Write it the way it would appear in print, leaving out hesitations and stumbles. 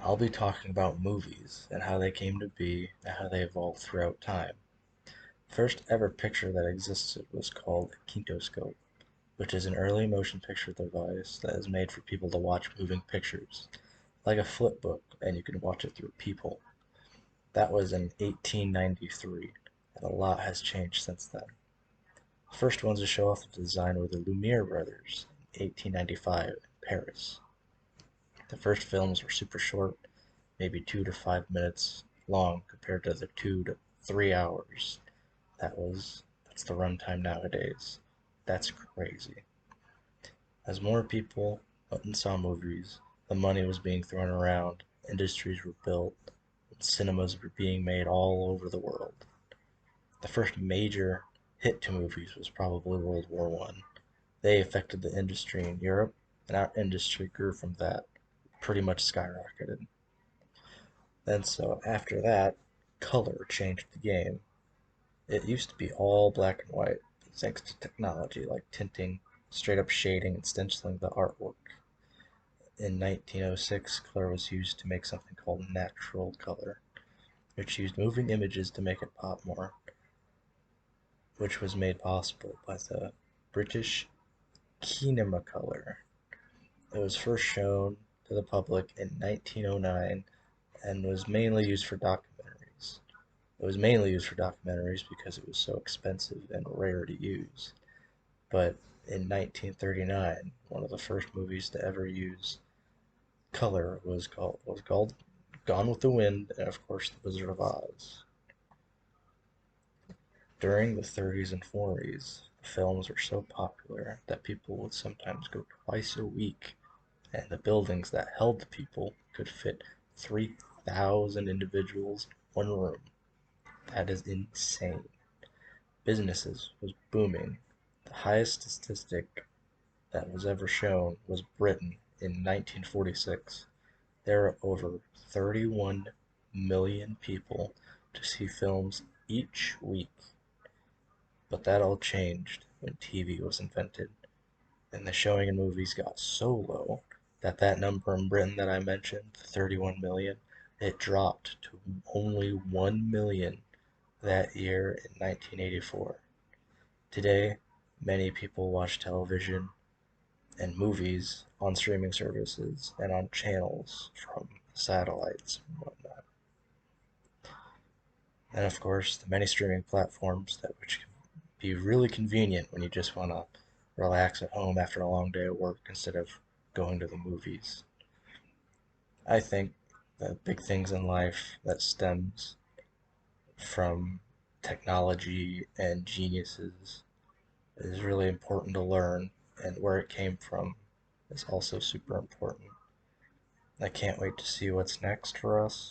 I'll be talking about movies and how they came to be and how they evolved throughout time. First ever picture that existed was called a kintoscope, which is an early motion picture device that is made for people to watch moving pictures, like a flip book, and you can watch it through people. That was in 1893, and a lot has changed since then. The first ones to show off the design were the Lumiere brothers in 1895 in Paris. The first films were super short, maybe 2 to 5 minutes long compared to the 2 to 3 hours. That's the runtime nowadays. That's crazy. As more people went and saw movies, the money was being thrown around, industries were built, and cinemas were being made all over the world. The first major hit to movies was probably World War One. They affected the industry in Europe, and our industry grew from that, pretty much skyrocketed. Then so after that, color changed the game. It used to be all black and white, thanks to technology like tinting, straight up shading, and stenciling the artwork. In 1906, color was used to make something called natural color, which used moving images to make it pop more, which was made possible by the British Kinemacolor. It was first shown to the public in 1909 and was mainly used for documentaries. It was mainly used for documentaries because it was so expensive and rare to use. But in 1939, one of the first movies to ever use color was called Gone with the Wind, and of course, The Wizard of Oz. During the 30s and 40s, the films were so popular that people would sometimes go twice a week, and the buildings that held the people could fit 3,000 individuals in one room. That is insane. Businesses was booming. The highest statistic that was ever shown was Britain in 1946. There were over 31 million people to see films each week. But that all changed when TV was invented, and the showing in movies got so low that number in Britain that I mentioned, 31 million, it dropped to only 1 million that year in 1984. Today, many people watch television and movies on streaming services and on channels from satellites and whatnot. And of course, the many streaming platforms that which can be really convenient when you just want to relax at home after a long day at work instead of going to the movies. I think the big things in life that stems from technology and geniuses is really important to learn, and where it came from is also super important. I can't wait to see what's next for us.